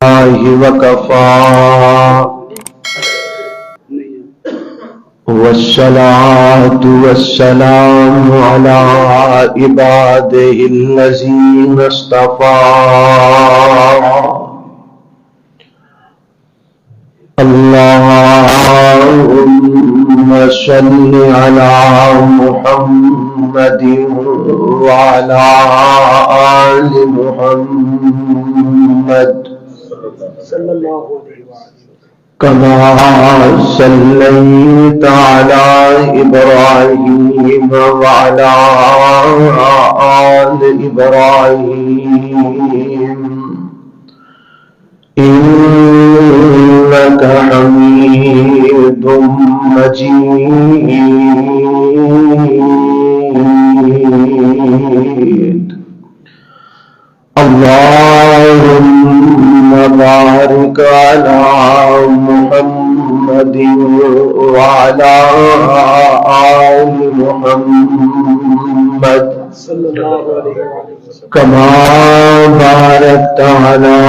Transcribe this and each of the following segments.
وكفى والصلاة والسلام على عباده الذين اصطفى اللهم صل على محمد وعلى آل محمد كما صليت على إبراهيم وعلى آل إبراهيم إنك حميد مجيد اللهم بارك على محمد وعلى آل محمد كما باركت على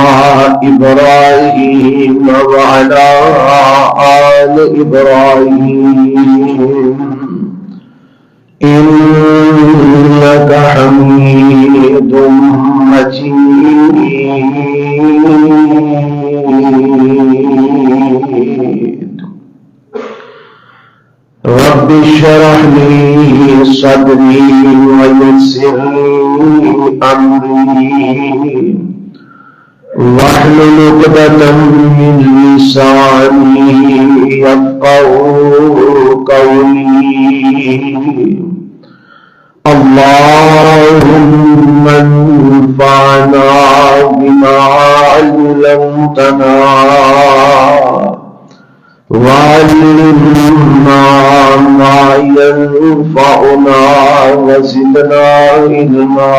إبراهيم وعلى آل إبراهيم إنك حميد مجيد رب اشرح لي صدري ويسر لي أمري واحلل عقدة من لساني يفقهوا قولي اللهم انفعنا بما علمتنا وعلمنا ما ينفعنا وزدنا علما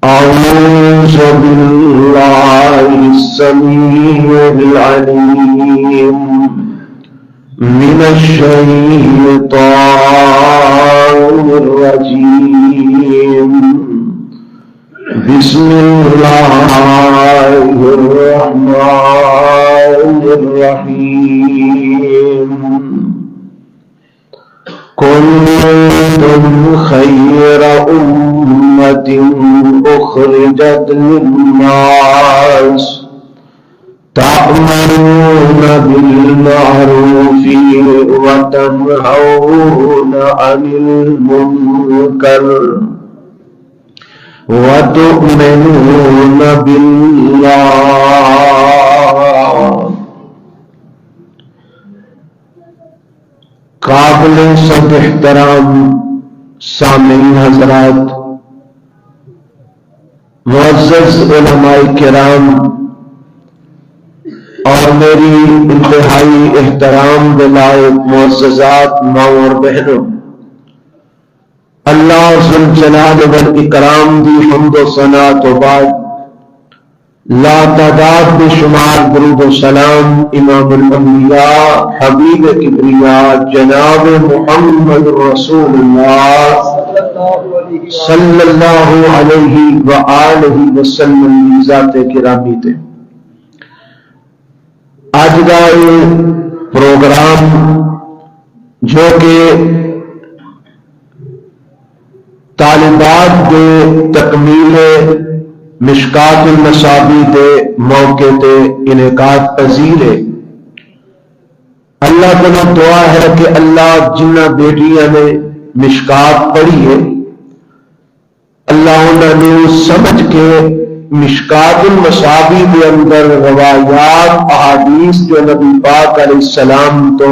أعوذ بالله السميع العليم من الشيطان الرجيم بسم الله الرحمن الرحيم كنتم خير أمة أخرجت للناس تأمرون بالمعروف وتنهون عن المنكر وتؤمنون بالله. قابل صد احترام سامعین حضرات، معزز علماء کرام اور میری انتہائی احترام لائق معززات ماں اور بہنوں، اللہ ذوالجلال والاکرام دی حمد و ثنا تو بعد لا تعداد بے شمار درود و سلام امام الانبیاء حبیب کبریاء جناب محمد رسول اللہ صلی اللہ علیہ وآلہ وسلم ذات گرامی تے آج کا پروگرام جو کہ طالبات دے تکمیل مشکات المصابی دے موقع تے انعقاد پذیر ہے۔ اللہ کو دعا ہے کہ اللہ جنہ بیٹیاں نے مشکات پڑھی ہے اللہ انہوں نے سمجھ کے مشکات المصابی کے اندر روایات احادیث جو نبی پاک علیہ السلام تو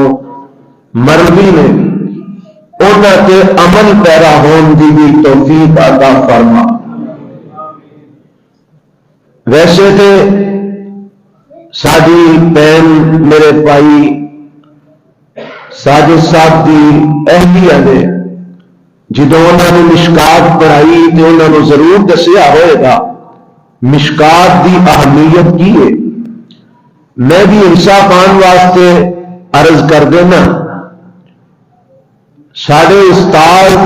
مروی نے انہوں کے عمل پیرا ہون دی بھی توفیق عطا فرما۔ ویسے تھے ساری بہن میرے بھائی ساجد صاحب دی اہلیہ نے جدوں انہوں نے مشکات پڑھائی تو انہوں نے ضرور دسیا ہوئے گا مشکات دی اہمیت کی ہے۔ میں بھی انصاف پان واسطے عرض کر دینا، سارے استاد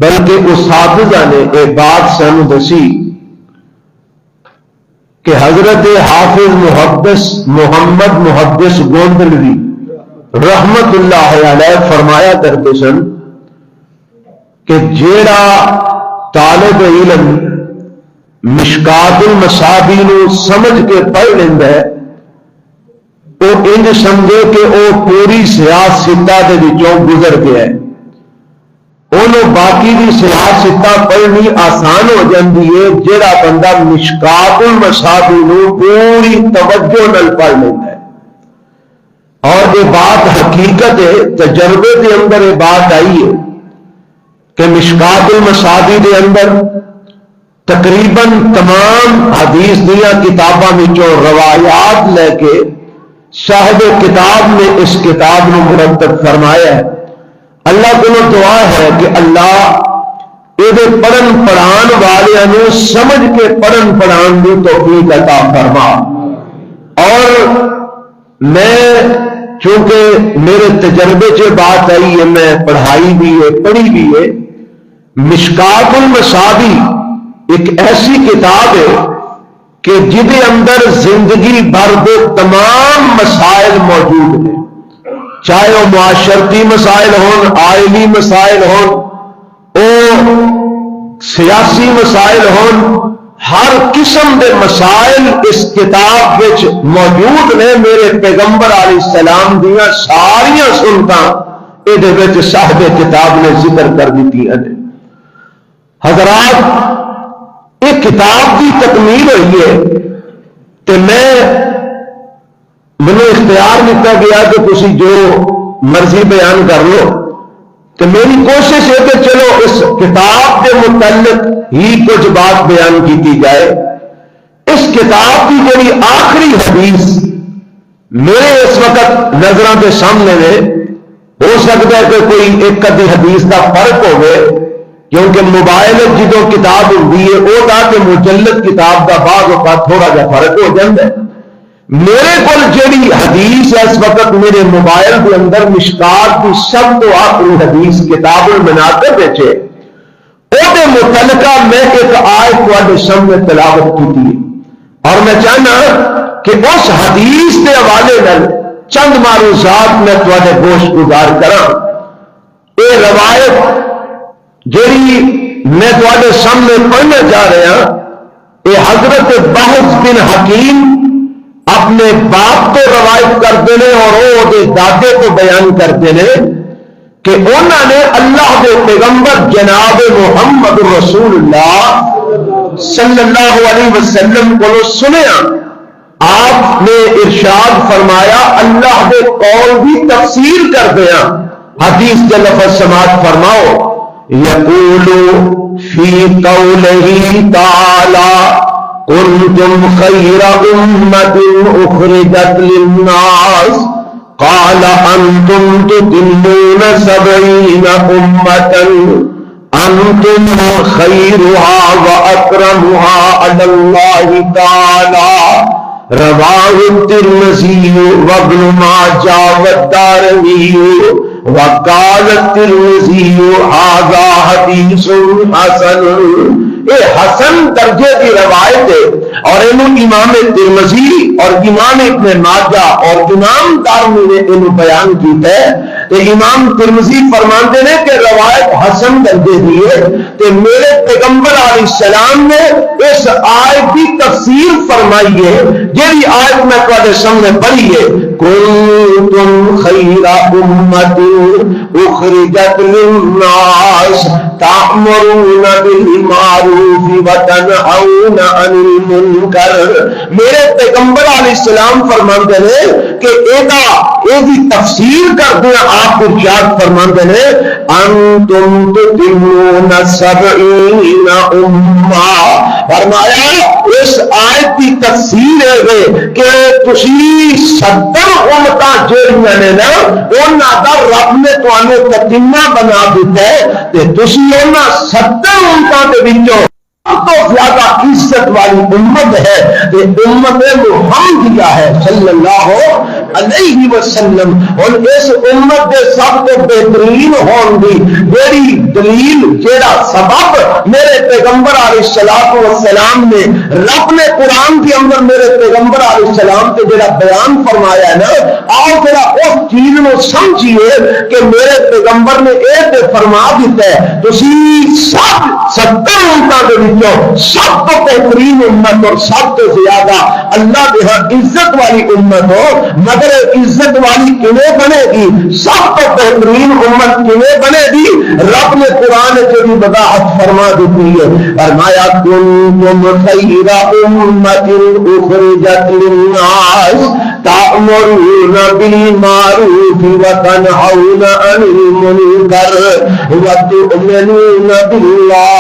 بلکہ اساتذہ نے ایک بات سانو دسی کہ حضرت حافظ محدث محمد محدث گوندلوی رحمت اللہ علیہ فرمایا کرتے سن کہ جیڑا طالب علم مشکات المصابیح نو سمجھ کے پڑھ لیندہ ہے وہ انج سمجھے کہ وہ پوری سیاستہ دے وچوں گزر گیا ہے، انہوں باقی دی سیاستہ پڑھنی آسان ہو جاندی ہے جیڑا بندہ مشکات المصابیح نو پوری توجہ نال پڑھ لیندہ ہے۔ اور یہ بات حقیقت ہے، تجربے کے اندر یہ بات آئی ہے کہ مشکات المصابیح دے اندر تقریباً تمام حدیث دیا کتاباں وچوں روایات لے کے صاحب کتاب نے اس کتاب کو مرتب فرمایا ہے۔ اللہ کو دعا ہے کہ اللہ یہ پڑھن پڑھان والوں سمجھ کے پڑھن پڑھان کی توفیق عطا فرما۔ اور میں چونکہ میرے تجربے سے بات آئی ہے، میں پڑھائی بھی ہے پڑھی بھی ہے، مشکات المصابیح ایک ایسی کتاب ہے کہ جدے اندر زندگی بھر دے تمام مسائل موجود ہیں، چاہے وہ معاشرتی مسائل ہون، آئلی مسائل ہون، او سیاسی مسائل ہون، ہر قسم دے مسائل اس کتاب وچ موجود نے۔ میرے پیغمبر علیہ السلام دیاں ساریاں سنتاں یہ وچ صاحب کتاب نے ذکر کر دیتی ہیں۔ حضرات یہ کتاب کی تکمیل ہوئی ہے کہ مجھے اختیار دیتا گیا کہ تسی جو مرضی بیان کر لو، تو میری کوشش ہے کہ چلو اس کتاب کے متعلق ہی کچھ بات بیان کی جائے۔ اس کتاب کی جڑی آخری حدیث میرے اس وقت نظروں کے سامنے ہے، ہو سکتا ہے کہ کوئی ایک ادھی حدیث کا فرق ہوگے، کیونکہ موبائل جدو کتاب ہوتی ہے وہ کہ مجلد کتاب کا بعض اوقات تھوڑا جا فرق ہو جاتا ہے۔ میرے کو جڑی حدیث ہے اس وقت میرے موبائل کے اندر مشکات کی سب تو آخری حدیث کتاب المناقب ہے، وہ متعلقہ میں ایک آیت تھوڑے سامنے تلاوت کی تھی، اور میں چاہنا کہ اس حدیث کے حوالے نال چند معروضات میں تھوڑے گوش گزار کراں۔ یہ روایت جیڑی میں تھوڑے سامنے پڑھنا چاہ رہا ہوں، یہ حضرت بحث بن حکیم اپنے باپ تو روایت کرتے ہیں اور وہ دادے کو بیان کرتے ہیں کہ انہوں نے اللہ کے پیغمبر جناب محمد رسول اللہ صلی اللہ علیہ وسلم کو سنیا، آپ نے ارشاد فرمایا، اللہ کے قول بھی تفسیر کر دیا۔ حدیث کے لفظ سماعت فرماؤ، یقول فی قولہ تعالی کنتم خیر امت اخرجت للناس قال انتم تتمون 70 امتا انتم خیرها واکرمها علی اللہ تعالی۔ رواہ الترمذی وابن ماجہ والدارمی وقال الترمذی ھذا حدیث حسن۔ یہ حسن درجے کی روایت ہے، اور انہوں امام ترمذی اور امام ابن ماجہ اور امام دارمی نے انہوں بیان کیتا ہے۔ تو امام ترمذی فرماتے ہیں کہ روایت حسن درجے دی ہے، کہ میرے پیغمبر علیہ السلام نے اس آیت کی تفسیر فرمائی ہے، جیڑی آیت میں تھوڑے سامنے پڑھی ہے، کنتم خیر امت اخرجت للناس تأمرون بالمعروف وتنہون عن المنکر۔ میرے پیغمبر علیہ السلام فرماتے ہیں کہ ایدی تفسیر کر دیا، آپ ارشاد فرماتے ہیں انتم تتمون 70 امہ۔ فرمایا اس آیت کی تفسیر ہے کہ تسی 70 امتاں جڑیاں نے نا انہاں دا رب نے تانوں تتمہ بنا دیتا ہے، تے تسی انہاں 70 امتاں دے وچوں تو زیادہ عزت والی امت ہے کہ امت محمدیہ ہے صلی اللہ علیہ وسلم. اور اس امت کے سب تو بہترین ہون دی میری دلیل جیڑا سبب میرے پیغمبر علیہ الصلوۃ والسلام نے رب نے قرآن کے اندر میرے پیغمبر علیہ السلام کے جیڑا بیان فرمایا ہے نا, آؤ ذرا اس چیز کو سمجھیے کہ میرے پیغمبر نے یہ فرما دیتا ہے تسی سب 70 امتوں کے وچوں سب تو بہترین امت اور سب تو زیادہ اللہ کے ہاں عزت والی امت ہو, مگر عزت والی کیویں بنے گی, سب تو بہترین امت کیویں بنے گی؟ رب نے قرآن کی بھی وضاحت فرما دیتی ہے. فرمایا کنتم خیر امت اخرجت للناس تأمرون بالمعروف وتنهون عن المنکر وتؤمنون باللہ.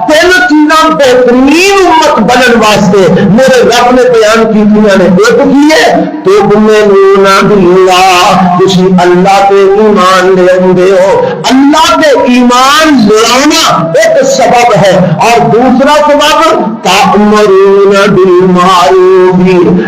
تین چیزاں بہترین امت بنن واسطے میرے رب نے بیان کی نے ایک کی ہے تؤمنون باللہ, تسی اللہ کے ایمان لے آندے ہو. اللہ کے ایمان لانا ایک سبب ہے, اور دوسرا سبب تأمرون بالمعروف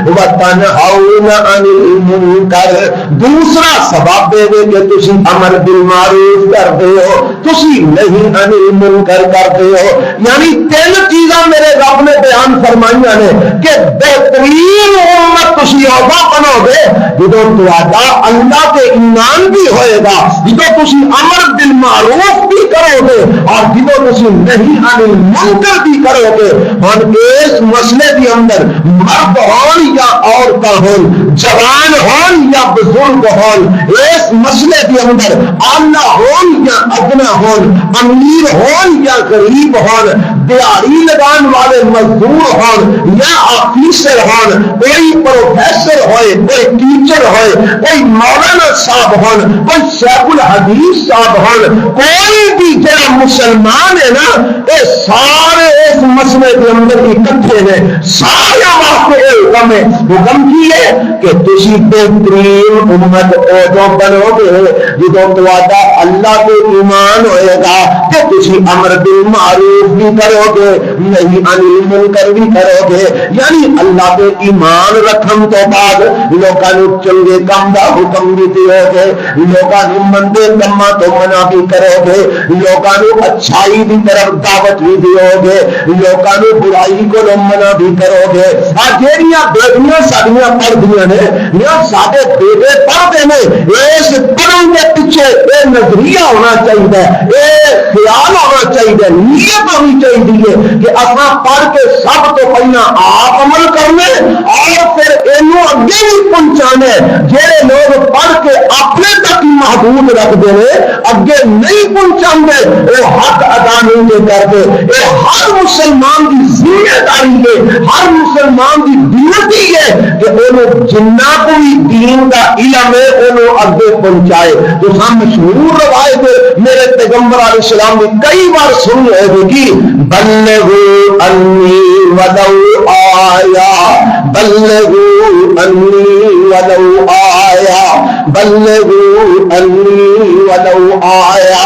وتنهون عن المنکر. دوسرا سبب ہے کہ تسی امر بالمعروف کرتے ہو, تسی نہیں عن المنکر کرتے ہو. یعنی تین چیزاں میرے رب نے بیان فرمائیاں نے کہ بہترین امت تسی ہوگا بنو گے جدو تہاڈا اللہ کے ایمان بھی ہوئے گا, جدو تسی امر بالمعروف بھی کرو گے, اور جدو تسی نہیں عن المنکر بھی کرو گے. ہن اس مسئلے کے اندر مرد ہون یا عورتاں ہون, جوان ہون یا بزرگ ہون, اس مسئلے کے اندر اعلیٰ ہون یا ادنا ہون, امیر ہون یا غریب ہون, دیہڑی لگان والے مزدور ہون یا آفیسر ہون, کوئی پروفیسر ہوئے, کوئی ٹیچر ہوئے, کوئی مولانا صاحب ہون, کوئی شیخ الحدیث صاحب ہون, کوئی بھی جڑا مسلمان ہے نا, یہ سارے اس مسئلے کے اندر اکٹھے ہیں. سارے واسطے حکم ہے. حکم کی ہے کہ تسی بہترین امت ادو بنو گے جدو تہاڈا اللہ کے ایمان ہوئے گا کہ تسی امر بالمعروف بھی کرو گے, نہیں عن المنکر بھی کرو گے. یعنی اللہ کے ایمان رکھن تو بعد لوکاں نوں چنگے کام دا حکم بھی دیو گے, لوکاں نوں مندے کماں تو منع بھی کرو گے, لوکاں نوں اچھائی دی طرف دعوت بھی دیو گے, لوکاں نوں برائی کو منع بھی کرو گے. آ جیڑیاں بیٹیاں ساڈیاں پڑھدیاں نے یا ساڈے بیٹے پڑھدے نے, اس پڑھن دے پیچھے یہ نظریہ ہونا چاہیے, یہ خیال ہونا چاہیے, نیت ہونی چاہیے کہ اصا پڑھ کے سب تو پہلا آپ عمل کرنے اور پھر اینو اگے بھی پہنچانے. جہے لوگ پڑھ کے اپنے تک ہی محدود رکھتے ہیں, اگے نہیں پہنچاندے, وہ حق ادا نہیں کرتے. یہ ہر مسلمان کی ذمہ داری ہے, ہر مسلمان کی ڈیوٹی ہے کہ انہوں جنہ کو بھی دین کا علم ہے انہوں اگے پہنچائے. تو ہم مشہور روایت میرے پیغمبر علیہ السلام نے کئی بار سنی ہے کہ بلغوا انی ولو آیا, بلغوا انی ولو آیا, بلغوا انی ولو آیا.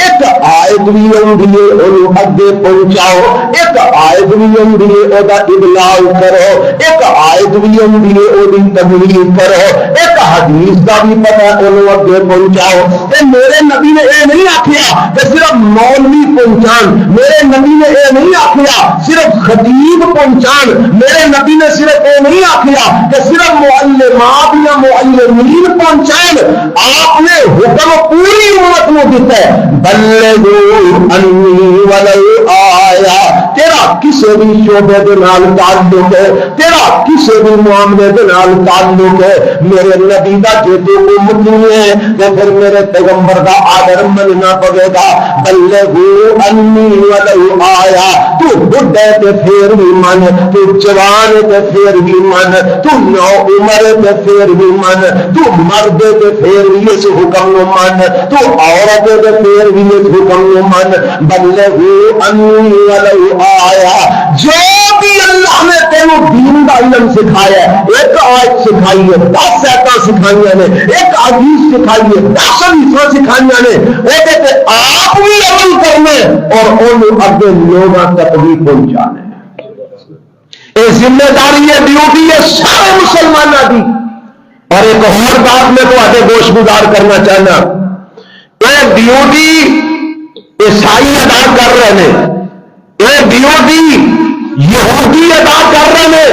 ایک آیت بھی ہوندی ہے انہوں اگے پہنچاؤ, ایک آیت بھی ہوندی ہے او دا ابلاغ کرو, ایک آیت بھی ہوندی ہے او دی تبلیغ کرو, ایک حدیث دا بھی پتہ انہوں اگے پہنچاؤ. تے میرے نبی نے اے نہیں آکھیا کہ صرف مولوی پہنچان, میرے نبی نے اے نہیں آکھیا صرف خطیب پہنچان, میرے نبی نے صرف اے نہیں آکھیا کہ صرف معلمات یا معلمین پہنچان. آپ نے حکم پوری امت کو دیتا ہے, بلغوا انی ولو آیا. تیرا کسی بھی شعبے کے نال تعلق ہے, تیرا کسی بھی معاملے کے نال تعلق ہے, میرے نبی دا جو امت نہیں ہے تو پھر میرے پیغمبر دا آدر مننا پڑے گا. بلغوا انی ولو آیا. تو بڈھے تے پھر بھی من, تو جوان تے پھر بھی من, تو نو عمر تے پھر بھی من, تو مرد تے پھر بھی اس حکم نو من, تو عورت تے پھر بھی اس حکم نو من. بلغوا انی ولو آیا. جو بھی اللہ نے تینوں دین کا علم سکھایا ہے، ایک آیت سکھائی ہے، 10 آیتاں سکھائیاں نے، ایک حدیث سکھائی ہے، 10 حدیثاں سکھائیاں نے، وہ آپ بھی عمل کرنا اور انہوں اگے لوگوں تک بھی پہنچانا ہے۔ یہ ذمہ داری ہے، ڈیوٹی ہے سارے مسلمانوں کی۔ اور ایک اور بات میں تو گوش گزار کرنا چاہنا، یہ ڈیوٹی عیسائی ادا کر رہے ہیں، یہ ڈیوٹی یہودی ادا کر رہے ہیں،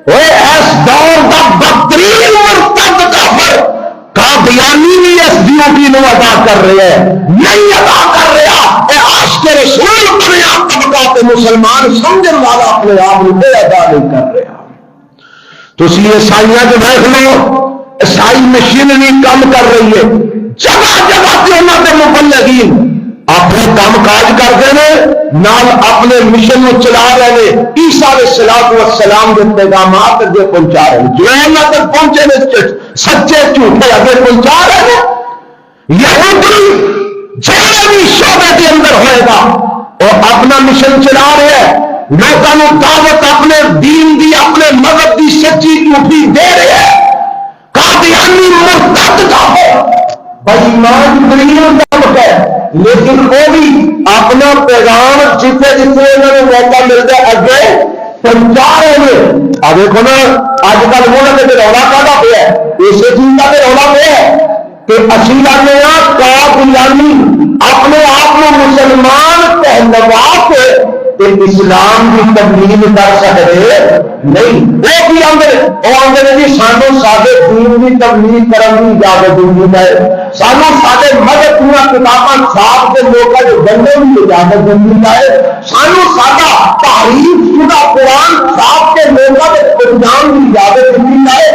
وہ اس دور کا بدترین مرتد کافر قادیانی بھی اس ڈیوٹی نو ادا کر رہے ہیں، نہیں ادا کر رہا اے عاشق رسول اپنے آپ طبقات مسلمان سمجھن والا اپنے آپ کو ادا نہیں کر رہا۔ تو اس لیے عیسائیاں جو دیکھ لو، عیسائی مشینری کام کر رہی ہے، جگہ جگہ سے انہوں نے مبلغین اپنے کام کاج کرتے ہیں، نال اپنے مشن کو چلا رہے ہیں، عیسیٰ علیہ السلام کے پیغامات اگے پہنچا رہے ہیں، جو یہاں تک پہنچے نے سچے جھوٹے اگے پہنچا رہے ہیں۔ یہودی جہاں بھی شعبے کے اندر ہوئے گا اور اپنا مشن چلا رہے ہیں، لوگوں کو دعوت اپنے دین دی، اپنے مذہب دی سچی جھوٹی دے رہے ہیں۔ قادیانی مرتد کافر بےایمان ترین طبقہ ہے، لیکن وہ بھی اپنا پیغام جتنے جتنے انہوں نے موقع ملتا ہے اگے پہنچا رہے ہیں۔ اب دیکھو نا، اج کل وہ رولا کہا پہ ہے، اسی چیز کا رولا پہ ہے کہ اسی لانے قادیانی اپنے آپ کو مسلمان کہلوا کے اسلام کی تبلیغ کر سکتے نہیں۔ وہ بھی آدھے جی سانو سارے دین کی تبلیغ کرنے کی اجازت دی ہے، سانو سارے مذہب دیا کتاباں چھاپ کے لوگوں کے بندے کی اجازت دی ہے، سانو سارا تعریف شدہ قرآن چھاپ کے لوگوں کے پنجاب کی اجازت دی ہے۔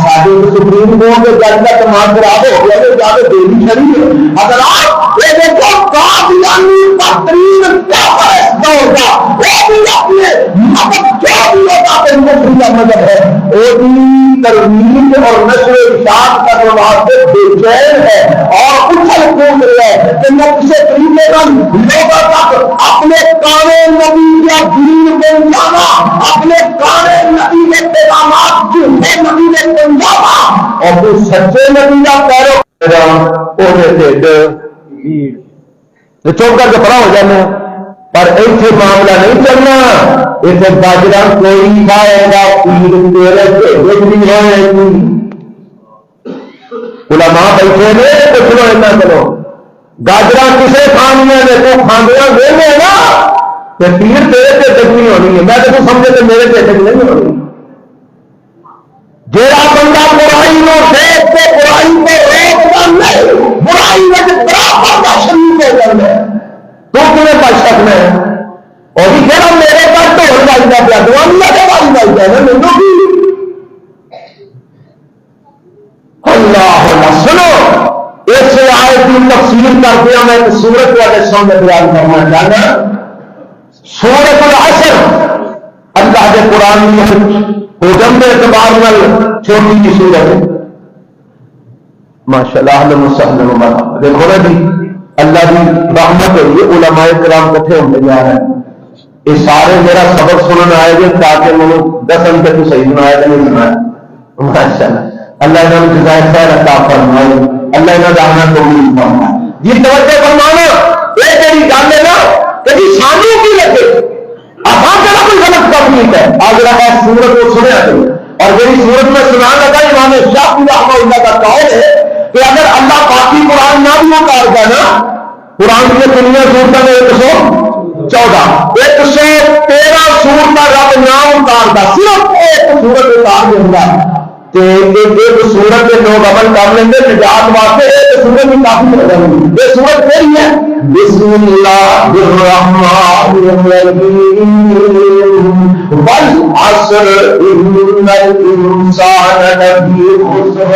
سارے سپریم کورٹ کے جج کا تمام خراب ہو گیا تو اجازت دینی چاہیے۔ اگر آپ یہ دیکھو قادیانی بدترین کافر ہے دور کا، وہ بھی اپنے مذہب جو بھی ہوتا ہے مسلم مذہب ہے، وہ بھی ترغیب اور نشر و اشاعت کرنے واسطے بے چین ہے اور اچھل کود رہا ہے کہ میں کسی طریقے کا لوگوں تک اپنے کانے نبی یا دین پہنچانا، اپنے کانے نبی کے پیغامات جھوٹے نبی نے پہنچانا، اور تو سچے نبی کا پیرو چوک کر کے پڑا ہو جانا۔ پر ایسے معاملہ نہیں چلنا، اسے باجرا کوئی کھائے گا، پیر تیرے سے نہیں ہوئے گی۔ علماء بیٹھے نے کچھ لو ایسا کرو، گاجرا کسے کھانیاں نے تو کھاندیاں دے نا، پیر تیرے سے نہیں ہونی ہے، میں تو سمجھے تو میرے سے نہیں ہونی۔ جیڑا بندہ برائی نو دیکھ کے برائی کو روکتا نہیں، برائی میں برابر کا شریک ہو جاتا ہے، تو تمہیں بچ سکنا ہے۔ اور یہ کہنا میرے پاس تو ہو جائے گا، تو اللہ کے پاس بچ جائے گا، میں تو اللہ سنو، اس آیت کی تفسیر کر دیا میں ایک سورت والے سامنے بیان کرنا چاہنا۔ سورت العصر اللہ کے قرآن میں حجم کے اعتبار میں چھوٹی سی سورت ہے، ماشاء اللہ۔ دیکھو نا جی، اللہ کی رحمت ہوئی، علماء کرام کٹھے ہوتے جا رہے ہیں، یہ سارے میرا سبق سننا آئے گے تاکہ مجھے 10 گھنٹے تو صحیح سنایا کہ نہیں سنایا، ماشاء اللہ۔ اللہ انہوں نے جزائے خیر عطا فرمائے، اللہ انہوں نے آنا قبول فرمائے۔ جی توجہ فرمانا، یہ تیری گل ہے نا کہ جی سانو کی لگے آسان کا کوئی غلط کام نہیں ہے۔ آج رہا سورت کو سنیا کرو، اور میری سورت میں سنا لگا امام شافعی رحمہ اللہ کا قول ہے کہ اگر اللہ باقی قرآن نہ بھی اتار گا نا، قرآن کی دنیا سورتوں میں 114 113 سورت رب نہ اتارتا، صرف ایک سورت اتار دیں ایک سورت کے لوگ عمل کر لیں گے نجات واسطے، ایک سورت بھی کافی ہو جائے گی۔ یہ سورت میری ہے، بسم اللہ الرحمن الرحیم والعصر ان الانسان لفی خسر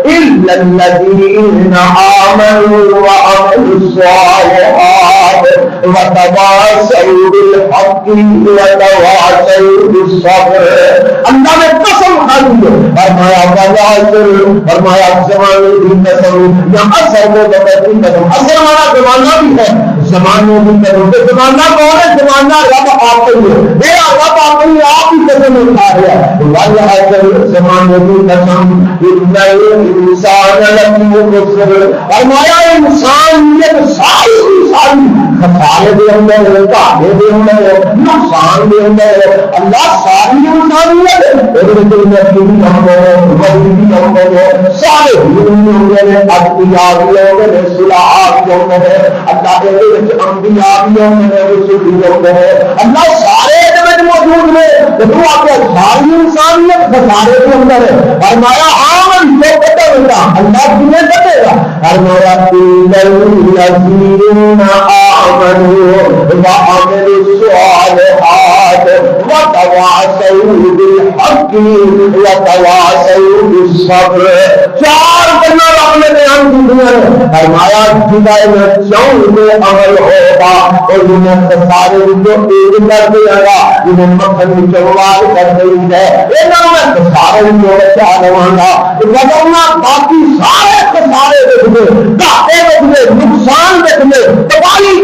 الا الذین آمنوا وعملوا الصالحات وتواصوا بالحق وتواصوا بالصبر۔ اللہ نے قسم کھائی ہے، فرمایا فرمایا زمانے کی قسم، یا اثر کو بتاتی قسم، اثر والا زمانہ بھی ہے، زمانے کی قسم۔ زمانہ کون ہے؟ زمانہ رب آپ ہی ہے، میرا رب اپنی آپ ہی قسم میں کھا رہا زمانے کی قسم انسان فرمایا انسانیت ساری خسارے دے اندر گھاٹے دے اندر نقصان دے اندر اللہ ساری انسانیت سارے انبیاء بھی ہوتے ہیں صلاح بھی ہوتے ہیں اللہ کے انبیاء بھی ہوتے ہیں رسول بھی ہوتے ہیں اللہ سارے موجود میں ساری انسانیت خسارے کے اندر ہے فرمایا آمن جو پتہ ہوگا اللہ تمہیں بتے گا فرمایا الذین آمنوا وعملوا الصالحات وتواصوا بالحق وتواصوا بالصبر چار بنا رب نے بیان کی دنیا میں فرمایا جدائے میں چون میں عمل ہوگا اور انہیں خسارے جو ایک کر دیا گا انہیں مکھن چوال کر دیں گے انہوں میں خسارے جو بچا رہا گا بدلنا باقی سارے خسارے دیکھ دے گھاٹے دیکھ دے نقصان دیکھ دے تباہی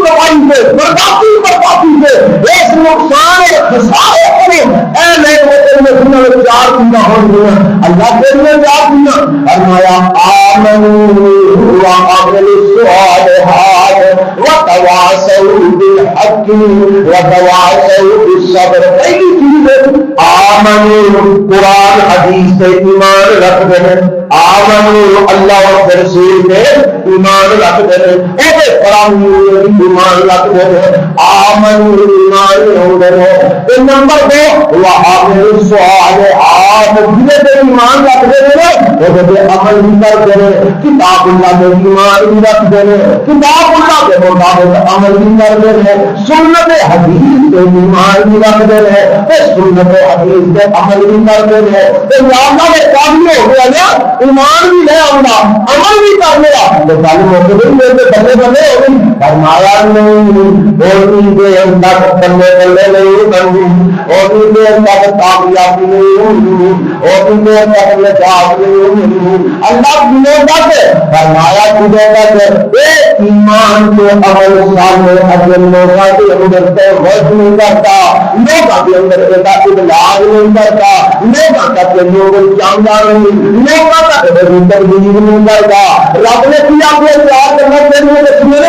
سے بربادی سے اس نقصان اور خسارے کو اے نئے وطن میں سننا چار چیزاں ہو گیا اللہ کے لیے چار چیزاں فرمایا آمنوا وعملوا الصالحات وتواصوا بالحق وتواصوا بالصبر پہلی چیز آمنوا قرآن حدیث سے ایمان رکھتے ہیں آمنوا اللہ اور رسول پہ ایمان رکھتے ہیں ایسے قرآن ایمان رکھتے ہیں آمنوا ایمان ہوتے ہیں نمبر 2 وعملوا الصالحات جنہیں پہ ایمان رکھتے ہیں وہ عمل بھی کرتے ہیں کتاب اللہ میں ایمان بھی رکھتے ہیں کتاب اللہ کے مطابق عمل بھی کرتے ہیں سنت حدیث پہ ایمان بھی رکھتے ہیں سنت حدیث پہ عمل بھی کرتے ہیں تو اللہ کے قابل ہو گیا نا ایمان بھی لے آؤں عمل بھی کر لیا تو تعلیم ہوتے ہیں میرے بلے بلے ہو گئی فرمایا نہیں بولنی کے اندر بلے بلے نہیں بنی اور کے اندر کامیابی نہیں ہوئی اور کے اندر نجات نہیں ہوئی اللہ دنوں تک فرمایا دنوں تک ایمان کے عمل سامنے اجل لوگوں کے اندر سے وجہ نہیں کرتا لوگوں کے اندر کا ابلاغ نہیں کرتا لوگوں تک لوگ جاندار نہیں لوگوں تک تربیت نہیں کرتا رب نے کیا اپنے پیار کرنا چاہیے رسول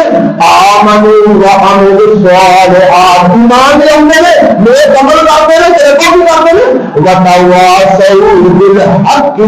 آمنوا وعملوا الصالحات ایمان لے آتے ہیں نیک عمل کرتے ہیں تیرے کو بھی کرتے ہیں وتواصوا بالحق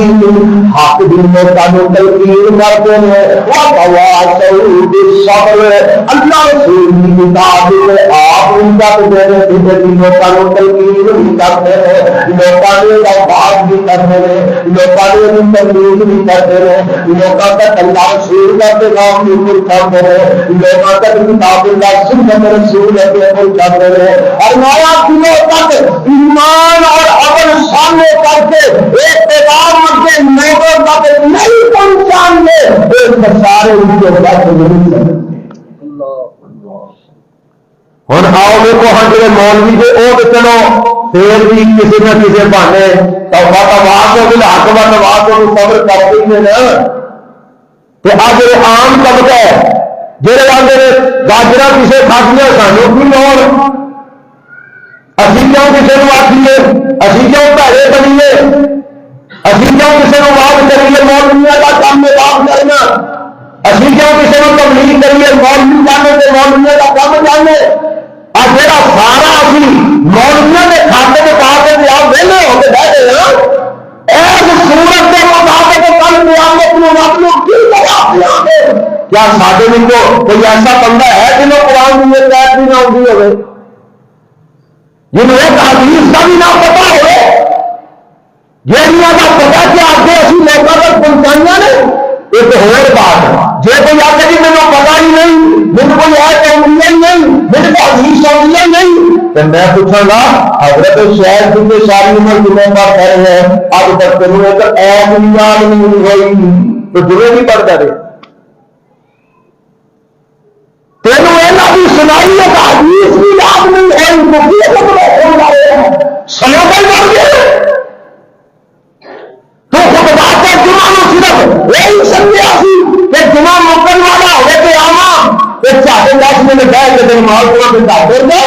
حق دین میں قانون تلقین کرتے ہیں وتواصوا بالصبر اللہ رسول کی کتاب میں آپ ان کا دینے کے دین میں قانون تلقین کرتے ہیں لوگوں نے بات بھی کرتے ہیں لوگوں نے تبلیغ بھی کرتے ہیں لوگوں تک اللہ رسول کا پیغام بھی پہنچاتے ہیں لوگوں تک کتاب اللہ سنت رسول کے پہنچاتے ہیں اور نایا دنوں تک ایمان اور عمل سامنے کر کے ایک پیغام کے لوگوں تک نہیں پہنچان گے ایک سارے ان کے بات نہیں سکتے ہوں آؤ دیکھو ہاں جی مولوی جی وہ تو چلو پھر بھی کسی نہ کسی بہانے توبہ تواز ہو گئی حق و تواز ہو صبر کرتے ہیں نا تو آج عام طبقہ ہے جہے آتے گاجر کسی کھاتیاں سانو کی لوڑ اسی کیوں کسی کو آخیے اسی کیوں پیڑے بنیے اسی کیوں کسی کو بات کریے مولویا کا کام میں بات کرنا اسی کیوں کسی کو تبلیغ کریے مولوی جانے سے مولویا کا کام جانے جا سارا اسی مولویا کے کھاتے کے پاس آپ ویلے ہو کے بیٹھے نا ایس سورت کے مطابق کل قیامت میں مطلب کی لگا کیا سارے دن کو کوئی ایسا بندہ ہے جنہوں قرآن میں قید بھی نہ ہوتی ہوگی جنہوں ایک حدیث کا بھی نہ پتا ہو یہ کا پتا کہ آگے اسی لوگوں تک پہنچائیاں نے ایک اور بات ہے جی کوئی آگے جی میرے پتا ہی نہیں مجھے کوئی ہے نہیں میرے کو حدیث سمجھ نہیں تو میں پوچھا گا حضرت شہر کیونکہ ساری عمر جمعہ پر کہہ رہے ہیں اب تک تمہیں ایک ایپ یاد نہیں ہوئی تو جمعے بھی پڑھتا رہے تینوں ایسا بھی سنائی ہے کہ حدیث بھی یاد نہیں ہے ان کو بھی سنوبل کر دیا تو خود بات ہے جمعہ میں صرف یہی سمجھا سی کہ جمعہ مکن والا ہوئے کہ آما ایک چاہتے 10 منٹ بیٹھ کے دن مال پورا دن داخل دو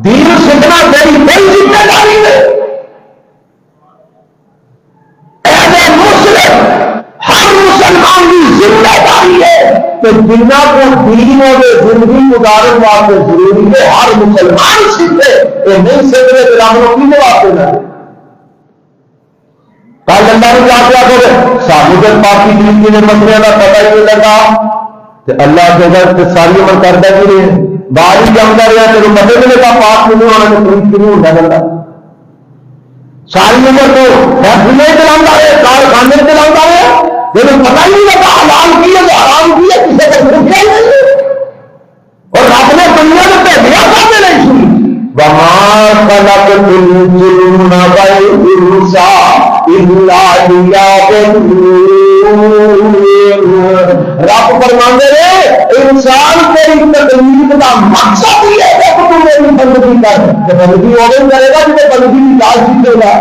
دین سکھنا تیری بڑی ذمہ داری ہے کہ جنہ کو دین اور زندگی گزارنے واسطے ضروری ہے ہر مسلمان سیکھے، یہ نہیں سیکھنے غلاموں کی جواب دینا ہے۔ کل اللہ نے کیا کیا کرے سامنے جب باقی دین کی مسئلے کا پتہ ہی نہیں لگا تو اللہ کے گھر سے ساری عمل کرتا ہی رہے باہر ہی جمتا رہا تیرے پتہ نہیں لگا پاک نہیں ہونا تو پولیس کیوں ہوتا بندہ ساری عمر تو فیکٹری چلا رہے کارخانے چلا رہے جب پتہ ہی نہیں لگا حلال کی ہے حرام کی ہے کسی کا روکیا ہی نہیں اور رب نے دنیا میں پہلیا کرنے نہیں سنی وما خلقت الجن والانس الا ليعبدون رب فرماندے رہے انسان تیری تخلیق کا مقصد یہ ہے کہ تو میری بندگی کر بندگی وہ کرے گا جب بندگی کی جاز جیتے گا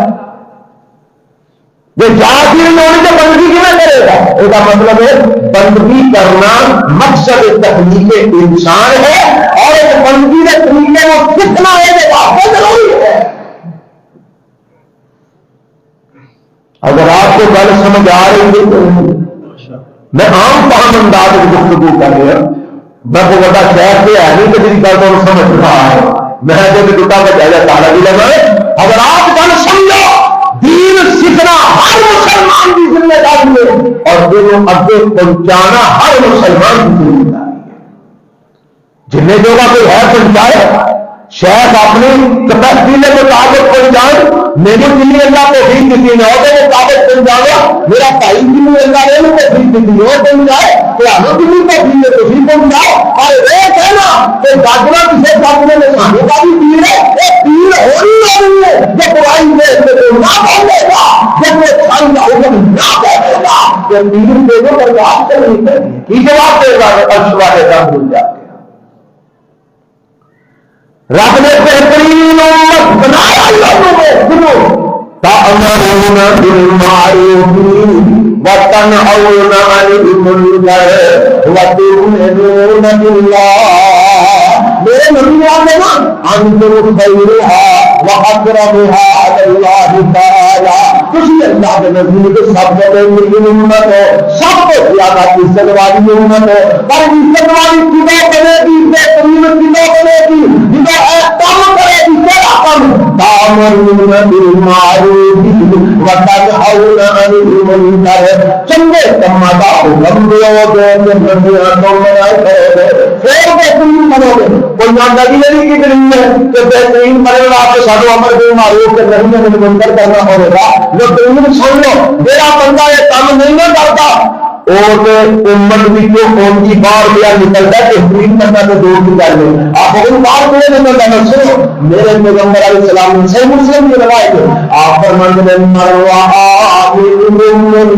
جو جاز ہی نہیں ہونی تو بندگی کی نہ کرے گا اس کا مطلب ہے بندگی کرنا مقصد تخلیق انسان ہے اور ایک بندگی کے طریقے کو سیکھنا ہے یہ واقعی ضروری ہے۔ اگر آپ کو گل سمجھ آ رہی ہے تو میں عام فہم انداز کی گفتگو کر رہا میں کو بڑا شہر سے ہے نہیں کہ جی گل تو سمجھ رہا ہے میں جو ٹوٹا بچا تالا بھی لگا اگر آپ گل سمجھو دین سیکھنا ہر مسلمان کی ذمہ داری ہے اور دین اگے پہنچانا ہر مسلمان کی ذمہ داری ہے۔ جن جگہ کوئی ہے پہنچائے شاید اپنی کیپیسٹی کے مطابق پہنچائے میری جنی اللہ کو بھی کسی نے اور مطابق پہنچایا میرا بھائی جنی اللہ نے کو بھی کسی اور پہنچائے پرانا جنی کو بھی تو بھی پہنچاؤ اور یہ کہنا کہ ڈاکٹر کسی ڈاکٹر نے سامنے کا بھی پیر ہے یہ پیر ہونے والی ہے یہ قرآن میں نہ پڑھے گا جب وہ قرآن کا حکم نہ پڑھے گا یہ پیر دے دو پر آپ سے نہیں کریں یہ جواب دے گا اشوا دے گا بھول جا کے رب نے بہترین امت بنایا لوگوں کو سنو تأمرون بالمعروف وتنهون عن المنکر وتؤمنون بالله میرے نبی نے نا انظر خیرها واقربها علی اللہ تعالی کسی اللہ کے نزدیک سب سے بڑی امت ہے سب سے زیادہ عزت والی امت ہے پر عزت والی خدا بنے گی بہترین خدا بنے گی جنہیں احکام کرے گی تیرا کام تأمرون بالمعروف وتنهون عن المنکر چنگے کاموں کا حکم دو گے کہ بندیاں تو منع کرو گے پھر بہترین بنو گے کوئی ناگی نہیں کی کرنی ہے کہ بہترین بننے واسطے سارے امر بالمعروف کے نہیں ہے منکر کرنا ہوگا جو دین سن لو میرا بندہ یہ کام نہیں نہ کرتا اور امت بھی جو قوم کی باہر لیا نکلتا ہے بہترین کرنا تو دور کی گل ہے آپ اگر باہر لیا نکلتا ہے سنو میرے پیغمبر علیہ السلام نے صحیح مسلم کی روایت ہے آپ فرماتے ہیں مروا منکرن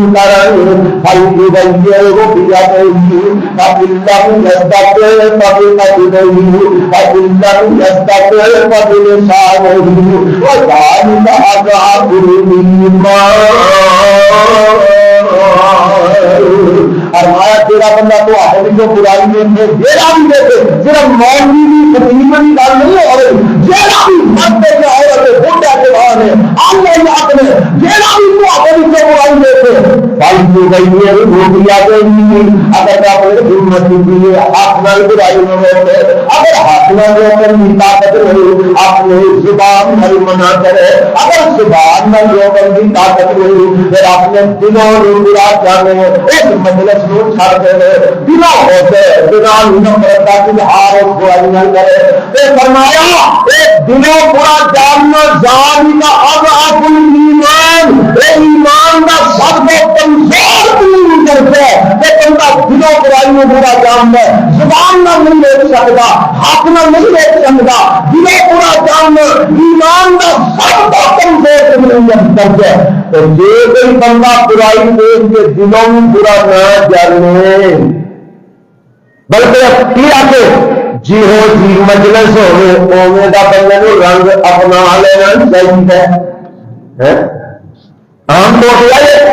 فلیغیرہ بیدیہ فإن لم یستطع فبقلبہ فإن لم یستطع فبلسانہ وذلک أضعف الإیمان فرمایا تیرا بندہ تو اپنی جو برائی میں ہے جیڑا بھی دیکھے صرف مولوی بھی خطیب کی گل نہیں ہو رہی جیڑا بھی مرد ہے عورت ہے بوڑھا جوان ہے اللہ یاد میں جیڑا بھی تو اپنی جو برائی دیکھے بھائی جو گئی ہے وہ دیا گئی اگر آپ نے ہمت دی ہے حق نال برائی نہ روکے اگر حق نال روکنے کی طاقت نہیں اپنے زبان نال منع کرے اگر زبان نال روکنے کی طاقت نہیں پھر اپنے دلوں میں برا جانے ایک مجلس کو چھڑ دے بنا ہوتے بنا نفرت کا اظہار اور برائی نہ کرے اے فرمایا ایک دلوں برا جاننا ظالم کا اضعف الایمان اے ایمان کا سب سے کمزور دین کرتا ہے کہ بندہ دلوں برائی میں برا جاننا زبان نہ نہیں دیکھ سکتا ہاتھ نہ نہیں دیکھ سکتا دلوں برا جاننا ایمان کا سب سے کمزور دین کرتا ہے تو جو کوئی بندہ برائی دیکھ کے دلوں میں برا نہ جانے بلکہ کی آتے جی ہو جی مجلس ہوئے اوے دا بندے نو رنگ اپنا لینا چاہیے عام طور پہ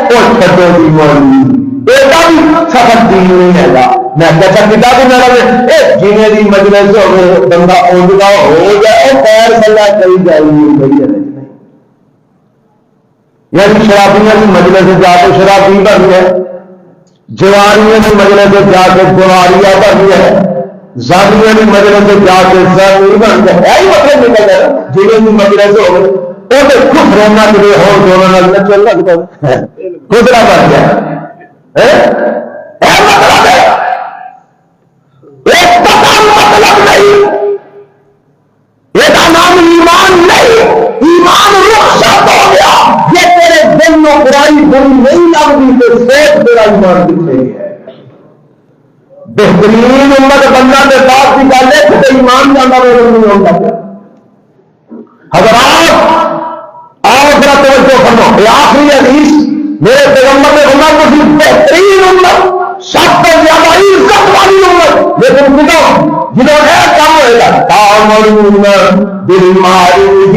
کچھ چھٹو دی مولوی ایسا بھی سخت دین نہیں ہے میں کہتا کتا بھی نہ رہے جی دی مجلس ہوئے بندہ اوندا ہو جائے خیر سلا کری جائے یعنی شرابیاں کی مجلس جا کے شرابی بن گئے جواریاں کی مجلے سے جا کے جواریا بن گیا ہے، زانیاں کی مجلے سے جا کے زانی بن گیا ہے، یہی مطلب نکل گیا جنہیں کی مجلے سے ہو وہ تو خود رونا کے ہو دونوں نچل لگتا گزرا بن گیا مطلب ہے ایک مطلب نہیں، یہ نام ایمان نہیں، ایمان رخصت ہو گیا، یہ تیرے دل میں برائی بری نہیں لگتی تو صرف تیرا ایمان دکھے ہے۔ بہترین امت بننا کے بعد کی گل ہے کہ ایمان جانا نہیں ہوتا۔ حضرات آؤ ذرا توجہ فرماؤ، یہ آخری حدیث میرے پیغمبر نے فرمایا کہ بہترین امت، سب سے زیادہ عزت والی امت، لیکن جنہوں نے کام ہوئے گا تامرون بالمعروف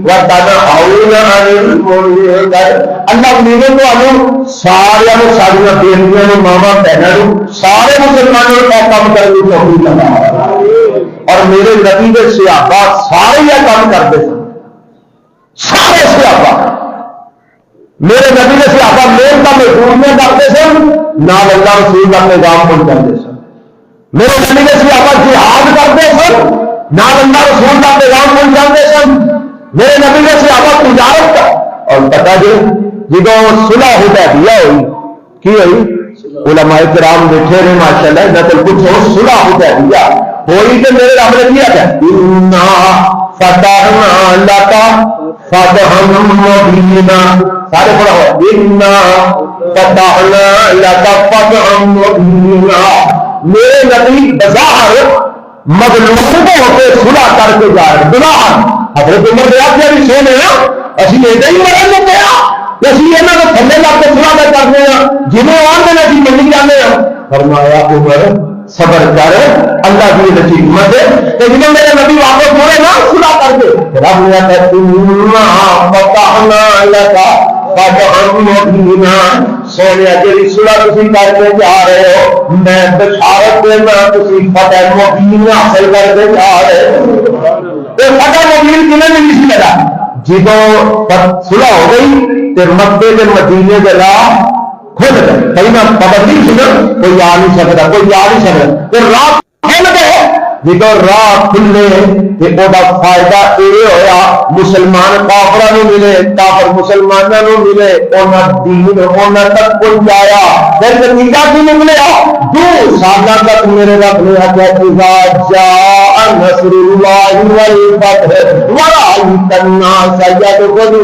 وتنہون عن المنکر، اللہ میرے تو ہم سارے سارے بیٹیاں ماما بہنوں سارے مسلمانوں کا کام کرنے کی توفیق عطا، اور میرے نبی کے صحابہ سارے یہ کام کرتے تھے، سارے صحابہ میرے نبی کے صحابہ میل کا مزدوریاں کرتے سن، نال اللہ رسول کا پیغام پہنچاتے سن، میرے نبی کے صحابہ جہاد کرتے سن، نال اللہ رسول کا پیغام پہنچاتے سن، میرے نبی کے صحابہ تجارت کا، اور پتہ جب صلح حدیبیہ ہوئی کی ہوئی علماء کرام بیٹھے رہے ماشاءاللہ نہ تو کچھ ہو صلح حدیبیہ ہوئی کہ میرے رب نے کیا تھا انا فتحنا لک فتحا مبینا، سارے پڑھا ہوا انا فتحنا لک فتحا مبینا، میرے نبی بظاہر مغلوب ہو کے صلح کر کے جا رہے بظاہر، حضرت عمر نے آپ بھی سونے اسی ایڈا ہی مرن لگے کہ اسی یہاں کو تھلے لا کے صلح کر کرتے ہیں جنہیں آن میں اسی منڈی جانے ہیں، فرمایا عمر صبر کر اللہ کی حکمت ہے کہ جنہوں میرے نبی واپس ہوئے نا صلح کر کے رب نے کہا فتحنا لک فتحا مبینا، سونے جی صلح تسی کر کے جا رہے ہو میں بشارت دینا تسی فتح مبین حاصل کر کے جا رہے ہو۔ فتح مبین کنہیں نہیں سی لگا جدو صلح ہو گئی تو مکے کے مدینے کے راہ کھل گئے، کئی نہ پابندی سی نا کوئی آ نہیں سکتا کوئی جا نہیں سکتا، تو راہ کھل گئے، جدو راہ کھلے تو فائدہ یہ ہوا مسلمان کافروں ملے کافر مسلمانوں ملے انہیں دین انہیں تک پہنچایا، پھر نتیجہ کی نکلیا 2 سال تک میرے رب نے اذا جاء نصر اللہ والفتح ورأيت الناس يدخلون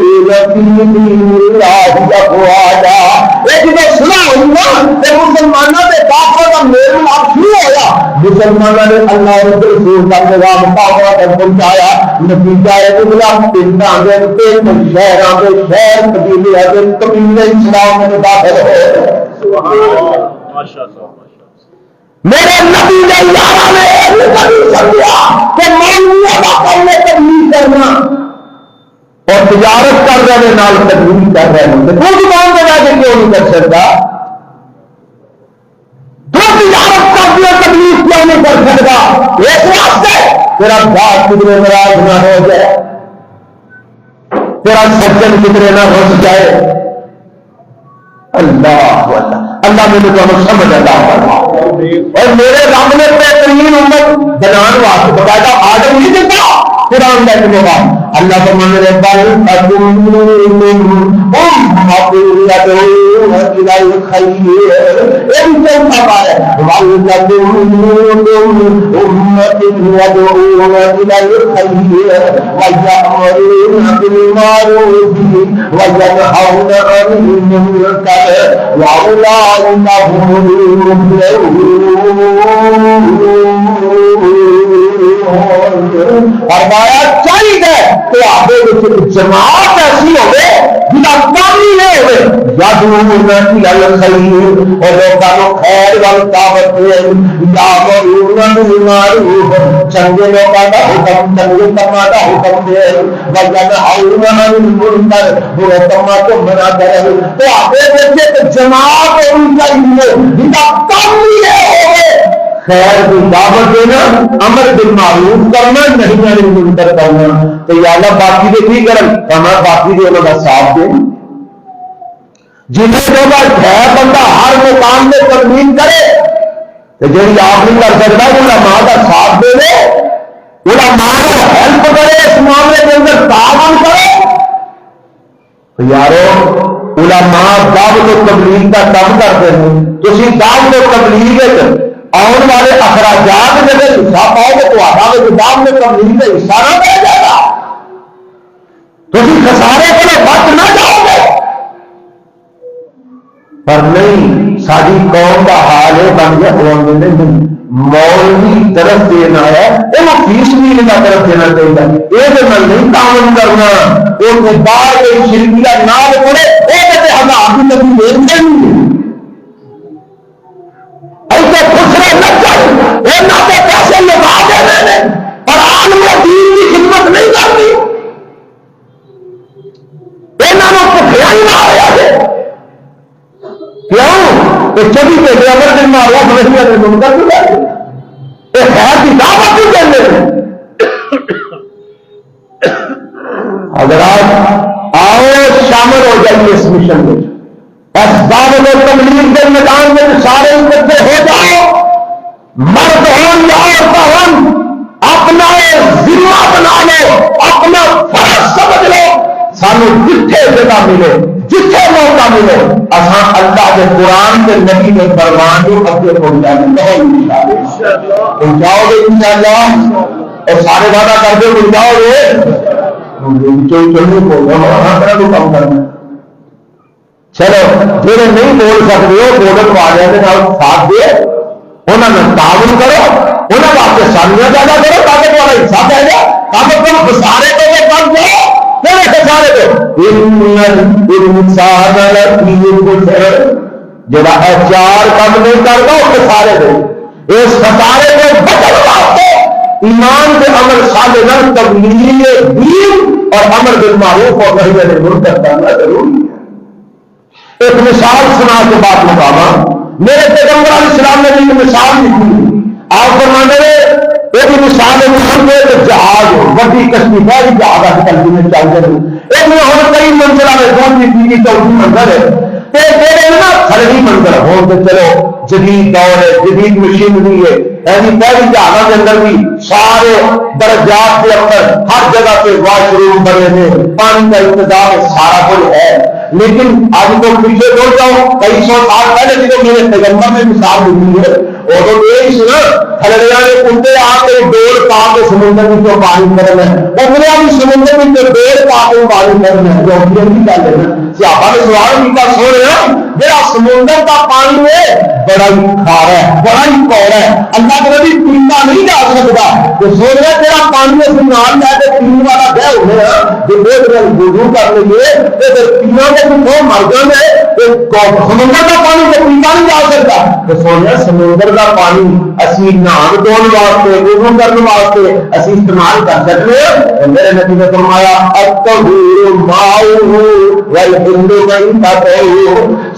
في دين اللہ افواجا، لیکن جب صلح ہوئی نا تو مسلمانوں کے کافروں کا میل ملاپ شروع ہوا، مسلمانوں نے اللہ رب رسول کا پیغام کافروں تک پہنچایا، نتیجہ یہ نکلا پنڈاں دے پنڈ شہراں دے شہر قبیلے دے قبیلے اسلام میں داخل ہوئے۔ میرے نبی نے یارہ نے ایک حدیث سمجھا کہ مولویوں کا کام تبلیغ کرنا اور تجارت کر رہے نال تبلیغ کر رہے ہیں، تو زبان دے کے کیوں نہیں کر سکتا؟ تو تجارت کر دیا تبلیغ کیوں نہیں کر سکتا؟ اس واسطے تیرا بات کتنے ناراض نہ ہو جائے، تیرا سجن کتنے نہ رس جائے۔ اللہ اللہ میرے کو سمجھ عطا فرما، اور میرے رب نے بہترین امت بنانے واسطے باقاعدہ آڈر نہیں دیتا قرآن دیکھنے کا، اللہ کو من رہتا ہے فرمایا چاہیے کہ آپ جماعت ایسی ہوگی جنہ کام ہی نہیں ہوئے یادو خیر اور لوگوں خیر وال دعوت چنگے لوگوں کا حکم چنگے کما کا حکم دے برے کما کو منع کرے، تو آپ جماعت ہونی چاہیے جنہ کام ہی ہوگے خیر کی دعوت دینا، امر بالمعروف کرنا، نہیں عن المنکر کرنا، تو یا اللہ باقی دے کی کرن ہمیں باقی دے انہوں کا ساتھ دیں، جنہیں جگہ ہے بندہ ہر مقام میں تبلیغ کرے تو جی آپ نہیں کر سکتا علماء کا ساتھ دے دے، علماء کو ہیلپ کرے، اس معاملے کے اندر تعاون کرے۔ تو یارو علماء دعوت و تبلیغ کا کام کرتے ہیں، تسی دعوت و تبلیغ آنے والے اخراجات جب حصہ پاؤ گے تو دعوت و تبلیغ کا حصہ نہ پہ جائے گا، تسی خسارے کو بچ نہ جاؤ گے۔ پر نہیں، ساری قوم کا حال ہے بن گیا مولوی طرف دینا ہے، وہ فیس بھی ان کا طرف دینا چاہیے، یہ نہیں تعاون کرنا، وہ باہر کوئی شرکیہ نہ پڑے وہ کہتے ہم آپ کی کبھی دیکھتے نہیں ایسے خسرے نہ چاہیے، وہ نہ تو پیسے لگا دینے پر عالم دین کی خدمت نہیں کرتی، یہاں پکھیائی نہ آیا ہے کیوں کہ چبھی کے امر دن میں اللہ نہیں منکر بھی جاتے یہ خیر کی دعوت بھی کرنے اگر آپ آؤ شامل ہو جائیے اس مشن میں، بس دعوت و تبلیغ کے میدان میں سارے اکٹھے ہو جاؤ، مرد ہوں یا عورت ہوں، اپنا ذمہ بنا لو، اپنا فرض سمجھ لو، سانو جتھے جگہ ملے جتھے موقع ملے اساں اللہ کے قرآن کے نبی کے فرمان کو اگے پہنچاؤ گے انشاءاللہ، اور سارے وعدہ کر کے پہنچاؤ گے کام کرنا۔ چلو جہاں نہیں بول سکتے ہو بولن والے ساتھ دے، انہوں نے تعاون کرو، انہوں واسطے سانیاں پیدا کرو تاکہ تمہارا حصہ پہ جائے، تاکہ تم خسارے کو بن جاؤ۔ جڑا چار کام نہیں کرتا وہ خسارے دے، اس خسارے کو بچن واسطے ایمان کے عمل صالح تبلیغ دین اور امر بالمعروف اور نہی عن المنکر کرنا ضروری ہے۔ ایک مثال سنا کے بات مقامہ، میرے پیغمبر علیہ السلام نے ایک مثال لکھی، آپ فرماتے ہیں ایک مثال جہاز بڑی کشتی بڑی جہاز آج کل میں چل رہی ایک میں ہوں کئی منزلہ میں دوسری تیسری چوتھی منزل ہے، کھڑی منزل ہو تو چلو جدید دور ہے، جدید مشینری ہے، یعنی پہلی جہازوں کے اندر بھی سارے درجات کے اندر ہر جگہ پہ واش روم بنے ہیں، پانی کا انتظام سارا کچھ ہے، لیکن آج تو پیچھے بول جاؤ کئی سو سال پہلے جو میرے پیغمبر نے مثال دی ہے وہ تو یہی سنا تھلڑیا نے کتے آ کے ڈول پا کے سمندر میں جو پانی کرنا ہے انگلیا بھی سمندر میں جو ڈول پا کے پانی کرنا ہے جو کی گل ہے سیاپا نے سوال کیا سو رہے جہاں سمندر کا پانی ہے بڑا ہی کھارا ہے، بڑا ہی کوڑا ہے، اللہ کے نبی پیتا نہیں جا سکتا، تو سو رہا تیرا پانی اسی نال لے کے پینے والا بہ ہونے جو وضو کر لیے پینا کے تو مر جانے سمندر کا پانی تو پیتا نہیں جا سکتا، تو سونے سمندر کا پانی اسی نہان دھونے واسطے وضو کرنے واسطے اسی استعمال کر سکتے ہیں۔ میرے نبی نے فرمایا الطہور ماؤہ والحل میتتہ،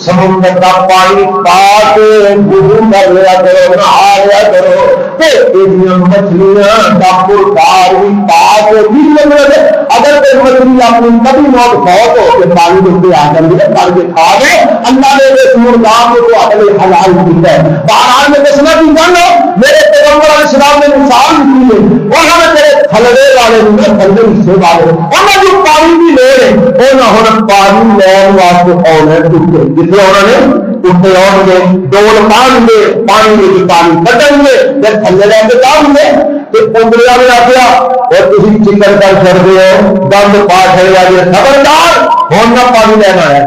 سمندر کا پانی پا کے وضو کر لیا کرو، نہا لیا کرو، مچھلیاں ڈاکر دار بھی پا کے بھی لگے، اگر کوئی مچھلی اپنی کبھی موت بہت ہو کہ پانی میں آ جاتی ہے پڑ کے کھا گئے اللہ نے اس مردار کو تو اپنے حلال کیا ہے۔ بہرحال میں دسنا کی جانو میرے پیغمبر علیہ السلام نے مثال دی ہے وہاں نے میرے تھلڑے والے تھلڑے حصے والے انہوں جو پانی بھی لے رہے انہوں نے پانی لین واسطے آنا ٹوٹے جتنے انہوں نے ٹوٹے آن گے ڈول پان گے پانی میں پانی کٹن گے جب تھلے لے کے جاؤں گے تو پنڈریا نے آخیا اور تھی چکن کر چڑھتے ہو گند پا چڑھ جائے خبردار ہوں نہ پانی لینا آیا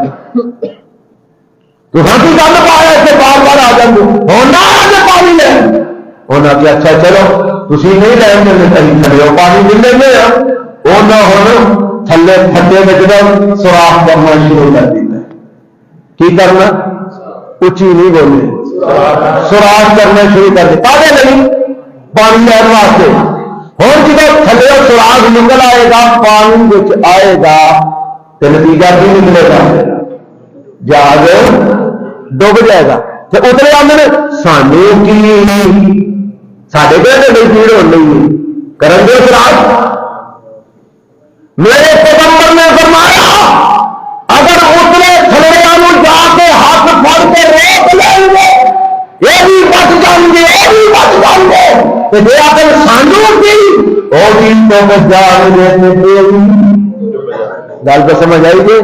تو ہم بھی گند پایا اس بار بار آ جائیں گے ہونا پانی لے ہونا کہ اچھا چلو تھی نہیں لین دیں کہیں کھڑے ہو پانی مل لیں گے وہ نہ ہونا تھلے پھٹے میں جب سوراخ کرنا شروع کر دیتا ہے کی کرنا اچھی نہیں بولے سوراخ کرنا شروع کر دے پاگے نہیں پانی لین واسطے ہوں جب تھلے سوراخ نکل آئے گا پانی آئے گا تو نتیجہ بھی نکلے گا جہاز ڈوب جائے گا تو اتنے آدھے سانو کی سارے پیڑ بھیڑ ہو رہی ہے کرن گے سوراخ میرے پیغمبر نے فرمایا اگر اتنے تھلڑیا جا تو بچا دیتے تھے. گل تو سمجھ آئی گی.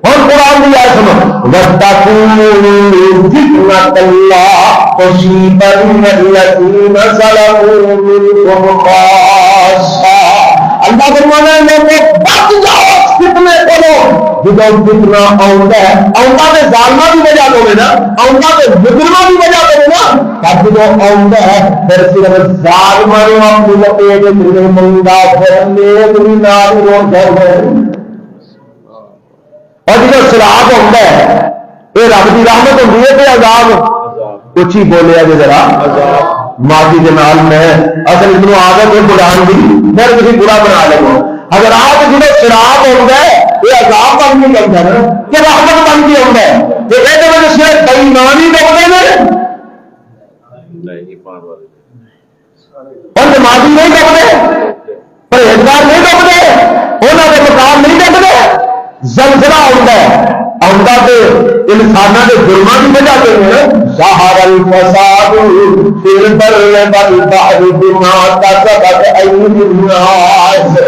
اور قرآن بھی آئے سمجھ وَاتَّقُوا فِتْنَةَ اللَّهِ تُصِيبَنَّ الَّذِينَ ظَلَمُوا مِنكُمْ خَاصَّةً. اللہ فرمانا ہے لوگوں بچ جاؤ فتنے کو. جب فتنہ آتا ہے آتا تو ظالمہ کی وجہ تو نا آتا تو مجرمہ کی وجہ تو نا. تب جب آتا ہے پھر صرف ظالمہ اپنی لپیٹ میں منگا پھر نیک بھی نال روک کر. اور جو سراغ ہوتا ہے یہ رب کی رحمت ہوتی ہے کہ عذاب کچھ ہی بولیا جی ذرا ماضی کے نال میں اصل اتنی عادت ہے قرآن کی پھر کسی برا بنا لے گا. اگر آپ جو سراغ ہوتا ہے یہ عذاب بن کے کرتا ہے کہ رحمت بن کے ہوتا ہے کہ یہ وجہ سے بےمان ہی ڈبتے ہیں اور نمازی نہیں ڈبتے پرہیزگار نہیں ڈبتے انہوں کے مقام نہیں ڈبتے. زلزلہ ہوتا ہے آتا تو انسانوں کے جرموں کی وجہ سے ظاہر الفساد فی البر والبحر بما کسبت ایدی الناس.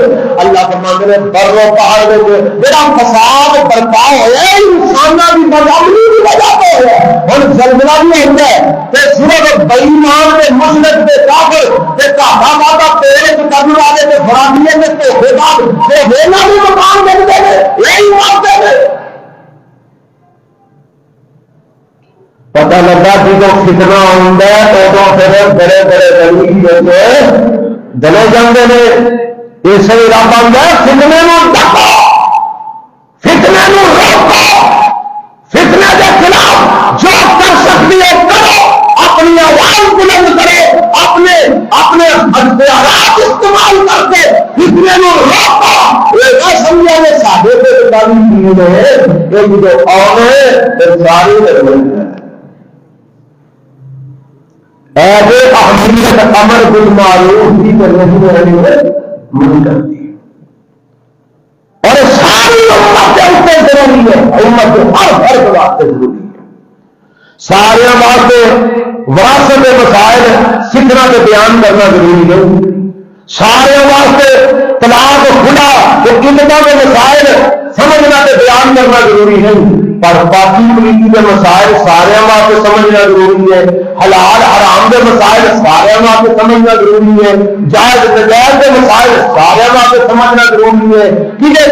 اللہ فرماتے ہیں بر و بحر میں جڑا فساد برپا ہوا ہے انسانوں کی بدعملی کی وجہ سے ہوا. اور زلزلہ بھی ہوتا ہے کہ صرف بے ایمان کے مشرک کے کافر کے کہا وعدہ پیش کرنے والے کے فرامین میں دھوکے باز وہ ہونا بھی مقام دیتے ہیں یہی مانتے ہیں. پتہ لگا جب فتنہ آتا ہے تو پھر بڑے بڑے ولی دلے جاتے ہیں. اس لیے رب آتا ہے فتنے کو ڈکو فتنے کو روکو فتنے کے خلاف جو کر سکتی ہے کرو. اپنی آواز بلند کرو اپنے اختیارات استعمال کر کے فتنے کو روکو. یہ نہ سمجھا کہ سادے پہ گالی چیز ہے ایک جو آن ہے ساری ہے ایسے اہمیت امر بالمعروف کی کرنے رہی ہے من کرتی ہے. اور ساری امت کے واسطے ضروری ہے امت کے ہر فرد واسطے ضروری ہے. سارے واسطے وراثت کے مسائل سیکھنا کے بیان کرنا ضروری ہے. سارے واسطے طلاق خدا کے قدمہ کے مسائل سمجھنا کے بیان کرنا ضروری ہے. پر باقی طریقے کے مسائل سارے واسطے سمجھنا ضروری ہے. حلال حرام کے مسائل سارے واسطے سمجھنا ضروری ہے. جائز نجائز کے مسائل سارے واسطے سمجھنا ضروری ہے. کسی کے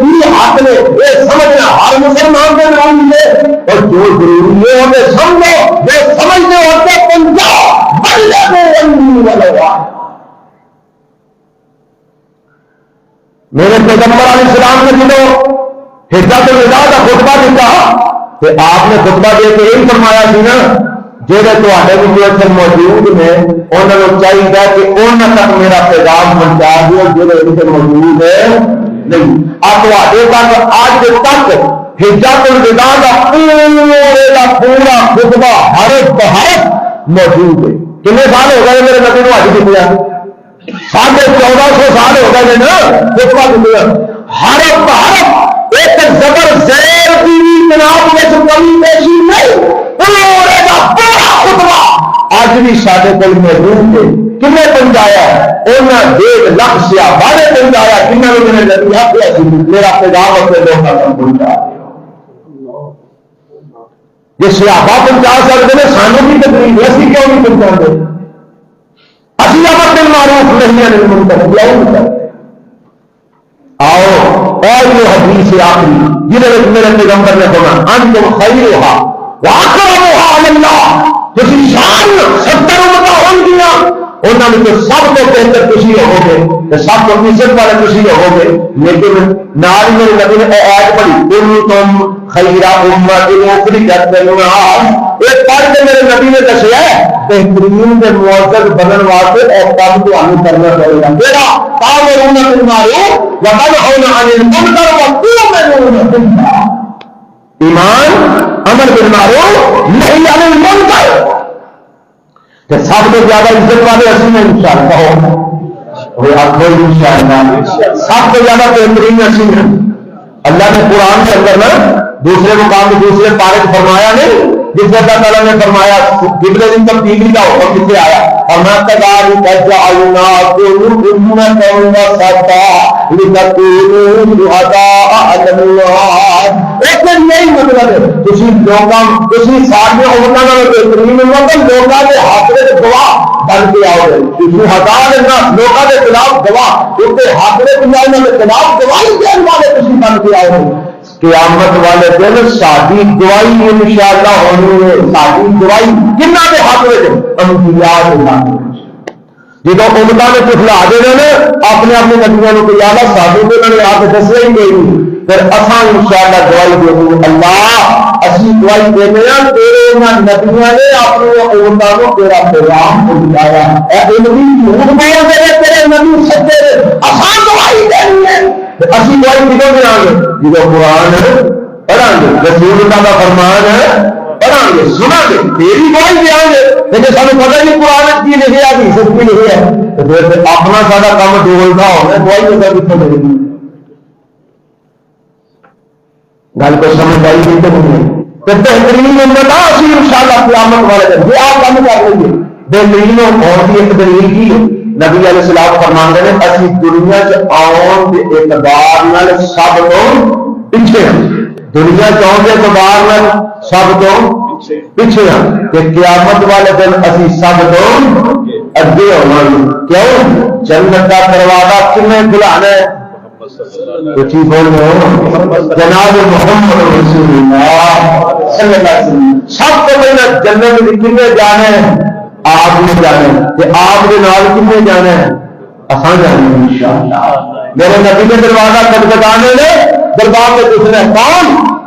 کی حق نے یہ سمجھنا ہر مسلمان کے ضروری ہے. اور جو ضروری ہے انہیں سمجھو جو سمجھنے ہوتے پنجاب بلے کو والا. میرے پیغمبر علیہ السلام نے جنہوں حجت الوداع کا خطبہ دیتا کہ آپ نے خطبہ دے کے یہی فرمایا سی نا جہاں تے موجود نے انہوں نے چاہیے کہ انہوں تک میرا پیغام پہنچا دو جہاں موجود ہے نہیں. اب تک اج تک حجت الوداع کا پورا خطبہ حرف بحرف موجود ہے. کتنے سال ہو گئے میرے نبی کو حج کیا 1450 سال ہو گئے نا خطبہ کیا حرف بحرف ایک زبر زیر کی جناب میں کمی پیشی نہیں پورے کا پورا خطبہ آج بھی سارے کو موجود ہے. کنہیں پہنچایا انہیں 1.5 لاکھ سیاح پہنچایا کنہیں لوگوں نے لگی آپ میرا پیغام اپنے لوگوں تک پہنچا یہ سیاحا پہنچا سکتے ہیں سانوں کی تکلیف ایسی کیوں نہیں پہنچا دے اسی امر بالمعروف نہی عن المنکر. آؤ اور یہ حدیث آخری جنہیں میرے پیغمبر نے کہا انتم خیرھا واکرمھا علی اللہ. تسی شان 70 امتاں ہون گیا انہوں نے تو سب کو بہتر تسی ہو گے سب کو عزت والے تسی ہو گے. لیکن نال میرے نبی نے آیت پڑھی کنتم خیر امۃ اخرجت للناس. ایک پڑھ کے میرے نبی نے دسیا بہترین کے معزز بننے واسطے اور کام کو ہمیں کرنا پڑے گا. میرا تامرون بالمعروف وتنهون عن المنکر وتؤمنون باللہ. ایمان امر بالمعروف نہی عن المنکر کہ سب سے زیادہ عزت والے اسی میں انشاءاللہ سب سے زیادہ بہترین اسی ہیں. اللہ نے قرآن کے اندر نا دوسرے مقام میں دوسرے پارے کو فرمایا نہیں جس سے اللہ تعالیٰ نے فرمایا قبلے کی تبدیلی کا حکم کسے آیا؟ كَذَلِكَ جَعَلْنَاكُمْ أُمَّةً وَسَطًا لِتَكُونُوا شُهَدَاءَ عَلَى النَّاسِ. لیکن یہی مطلب ہے تسی سارے امتوں میں بہترین امت لوگوں کے حق میں گواہ بن کے آؤ گے. تسی ہٹا دینا لوگوں کے خلاف گواہ کیونکہ حق میں پنجابیوں کے خلاف گواہی دینے والے تسی بن کے آؤ گے. قیامت والے دن ساری گواہی انشاءاللہ ہونی ہے. ساری گواہی کنہ کے حق میں انبیاء کے جب امتوں نے کچھ لا دے اپنے اپنے نبیوں کو یاد ہے سادو کے انہوں نے آ کے دسیا ہی نہیں پھر اصل انشاءاللہ گواہی دے دوں اللہ اسی گواہی دینے تیرے نبیوں نے اپنے امتوں کو تیرا پیغام پہنچایا. اے نبی جھوٹ بول دے تیرے نبی سچے اصل گواہی دینی ہے. اسی گواہی کدھر دیں گے جب قرآن پڑھا گے رسول اللہ کا فرمان ہے پڑھا گے سنا گے تیری گواہی دیا گے. لیکن سانو پتہ نہیں قرآن کی لکھے حدیث کی لکھے ہے تو پھر اپنا سارا کام ڈولتا ہونا گواہی کا کتنے ملے گی. گل کو سمجھ آئی نہیں تو نہیں پھر بہترین امت اسی انشاءاللہ قیامت والے دن یہ آپ کام کر لیں گے. بہترین اور کی ایک دلیل کی نبی علیہ السلام فرماندے نے اسی دنیا چ آن کے اعتبار نال سب تو پیچھے ہیں. دنیا چون کے اعتبار نال سب تو پیچھے ہیں کہ قیامت والے دن اسی سب تو اگے ہونا. کیوں؟ جنت کا دروازہ کنے کھلانا ہے؟ کچھ بول جناب محمد رسول اللہ صلی اللہ علیہ وسلم. سب کو پہلے جنت میں کنے جانا ہے؟ آپ نے جانے کہ آپ کے نال کتنے جانے ہیں آسان جانے ہیں انشاءاللہ. میرے نبی کے دروازہ کٹکھٹانے نے دربار میں پوچھنا ہے کون؟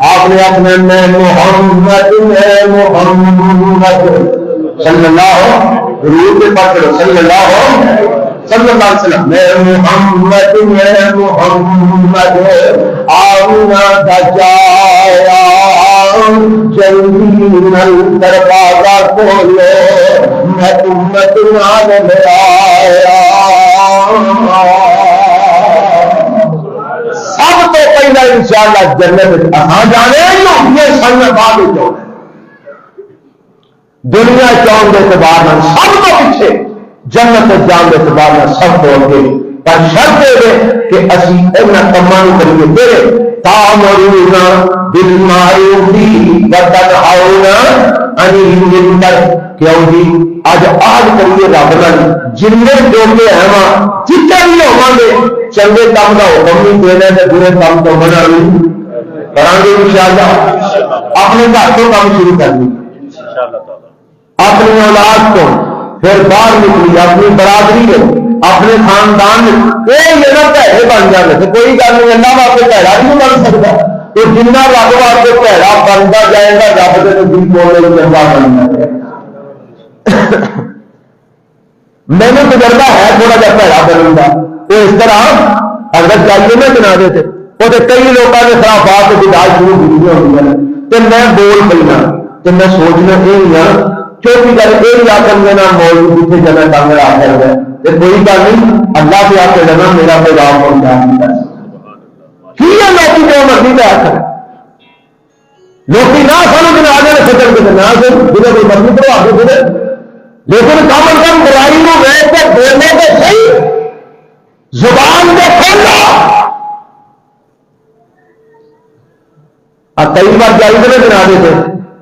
آپ نے اپنے میں محمد صلی اللہ روح کے پکڑ صلی اللہ علیہ وسلم میں محمد آؤنا دجایا جلدی دروازہ کھولو میں امت نال آیا. سب تو پہلا انشاءاللہ جنت اساں جانے یہ سن بعد چاہتے دنیا چون کے اعتبار میں سب تو پیچھے جنت جان کے اعتبار میں سب تو اگے. پر شرط یہ کہ اسی ان کماں کریے تیرے تامرونا بالمعروف وتنہون عن المنکر. کیوں جی اج آج کریے رب نال جن جو کہ ہیں جتنے بھی ہوں گے چنگے کام کا حکم نہیں دینا ہے برے کام تو منع نہیں کریں گے انشاءاللہ. اپنے گھر تو کام شروع کر دیں اپنی اولاد کو پھر باہر نکلی اپنی برادری میں اپنے خاندان میں کوئی جگہ پیڑے بن جانے تو کوئی گل نہیں اللہ واسطے پیڑا نہیں بن سکتا. تو جنہ رب واسطے پیڑا بنتا جائے گا رب کے نزدیک بولنے میں چنگا بننا ہے. میں نے تجربہ ہے تھوڑا جا پیڑا بننے کا. تو اس طرح اگر چاہیے میں بنا دیتے وہ تو کئی لوگوں نے خرافات بدعات شروع کی ہوئی ہیں تو میں بول پہنا تو میں سوچنا یہ چوتھی گل یہ آ کر میرا مولوی جتنے جانا کام آ کر گیا تو کوئی گل نہیں اللہ سے آ کے جانا میرا پیغام پہنچا نہیں کر کی ہے لوگ جو مرضی کا آخر لوگ نہ سانو بنا دیں فکر کے نہ جنہیں کوئی مرضی کرو آگے بولے لیکن کم از کم برائی کو ویچ کے بولنے کے صحیح زبان میں کھولنا. کئی بار جائی تو بنا دیتے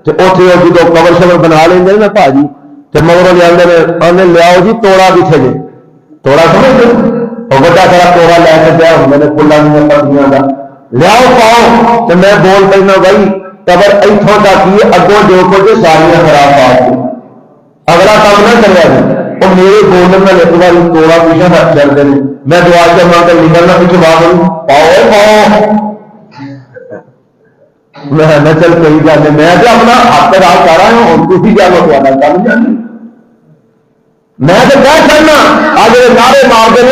تو اتنے جب کور شور بنا لیں گے نا بھاجی تو مگر لے لیاؤ جی توڑا پیچھے جی توڑا سمجھ اور بڑا سارا توڑا لے کے پیا ہوں نے پلا دیا پتیاں کا لیاؤ پاؤ تو میں بول پہنا بھائی قبر اتوں تک ہی اگوں جو کچھ ساریاں خراب پا اگلا کام نہ کروا دیں وہ میرے بولنے میں ایک بار توڑا پیچھے رکھ چلتے ہیں میں دعا کے ماں کر نکلنا پیچھے بات پاؤ پاؤ میں چل کوئی گل نہیں میں تو اپنا ہاتھ راہ کر رہا ہوں اور کسی جگہ تھوڑا کام جانا میں تو کہہ سکنا آج نعرے مار دیں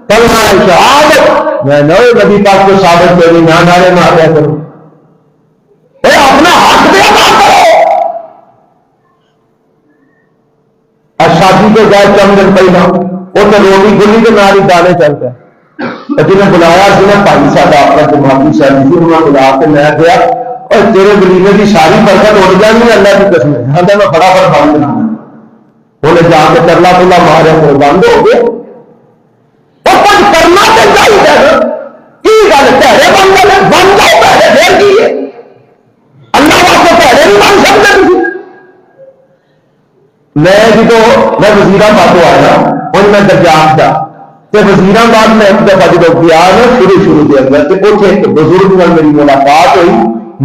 کلمہ شہادت میں نئے نبی پاک کو ثابت کروں نہ نعرے مار دیا کروں اپنا حق دے ادا کرو. شادی کے گئے چند دن پہلے وہ تو روٹی گلی کے نال ہی گانے چلتا ہے جنہیں بلایا جنہیں بھائی سا اپنا دماغی شادی انہوں نے بلا کے میں گیا اور تیرے بلینے کی ساری برکت اڑ جانی اللہ کی قسم ہے. ہاں میں فٹافٹ بند کرنا انہیں جا کے چرلا پلا مارے تو بند ہو گیا. اور کچھ کرنا تو چاہیے کی گل پیڑے بن گئے بن جاؤ پیڑے پھر کی ہے اللہ واسطے پیڑے نہیں بن سکتے. میں جب میں وزیرآباد آیا ہوں میں درجات کا وزیرآباد میں ایک دفعہ جب گیا نا شروع کے اندر اتنے ایک بزرگ میں میری ملاقات ہوئی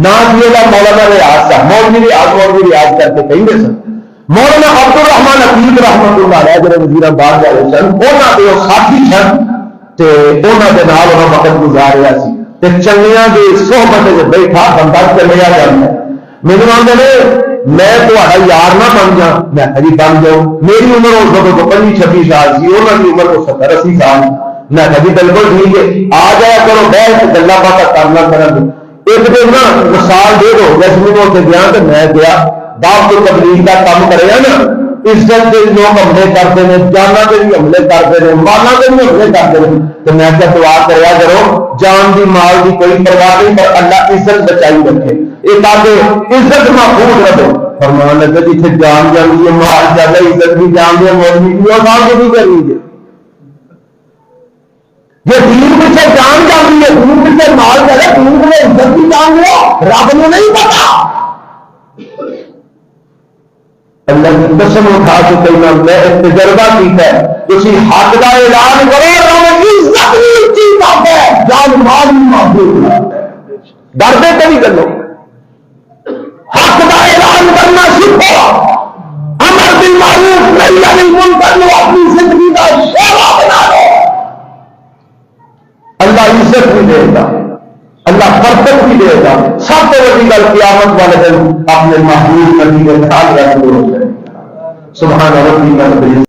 نہ کیے مولانا ریاض صاحب مولوی ریاض کر کے کہیں سن مولانا عبد الرحمان عقیل رحمت اللہ علیہ جڑے وزیرآباد والے سن انہوں کے وہ ساتھی سن تے انہوں کے نال انہوں وقت گزاریا سی تے چنگیاں دی صحبت وچ بیٹھا بندہ چلیا جاندا ہے. میرے آدھے میں تھوڑا یار نہ بن جا میں کبھی بن جاؤں. میری عمر اس وقت 25-26 سال سی انہوں کی عمر 70-80 سال میں کبھی بالکل ٹھیک ہے آ جایا کرو بیٹھ گلا باتیں کرنا کریں. ایک دن نا سال ڈیڑھ ہو گیا سی میں گیا تو میں گیا باپ کو تبلیغ کا کام کرے نا عزت کے لوگ حملے کرتے ہیں جانا کے بھی حملے کرتے ہیں مالا کے بھی حملے کرتے ہیں تو میں کیا دعا کریا کرو جان دی مال دی کوئی پرواہ نہیں پر اللہ عزت بچائی رکھے یہ تاکہ عزت محفوظ رہے. فرمان لگا جیسے جان جاتی ہے مال جاتا عزت بھی جان دیا مولوی کی اور مال کو بھی کر لیجیے. یہ دین پیچھے جان جاتی ہے دین پیچھے مال جائے دین پیچھے عزت بھی جان لو رب نے نہیں پتا. اللہ کی قسم اٹھا کے کہنا میں ایک تجربہ کیتا ہے اسی حق کا اعلان کرو عزت بھی اچھی بات ہے جان مال بھی محفوظ ہے. ڈرتے کبھی کرو حق کا اعلان کرنا سیکھو امر بالمعروف نہی عن المنکر لو اپنی زندگی کا شعبہ بنا لو. اللہ عزت بھی دے گا اللہ برکت بھی دے گا. سب سے بڑی گل قیامت والے دن اپنے محبوب نبی کے خیال رکھتے ہو جائے. سبحان ربی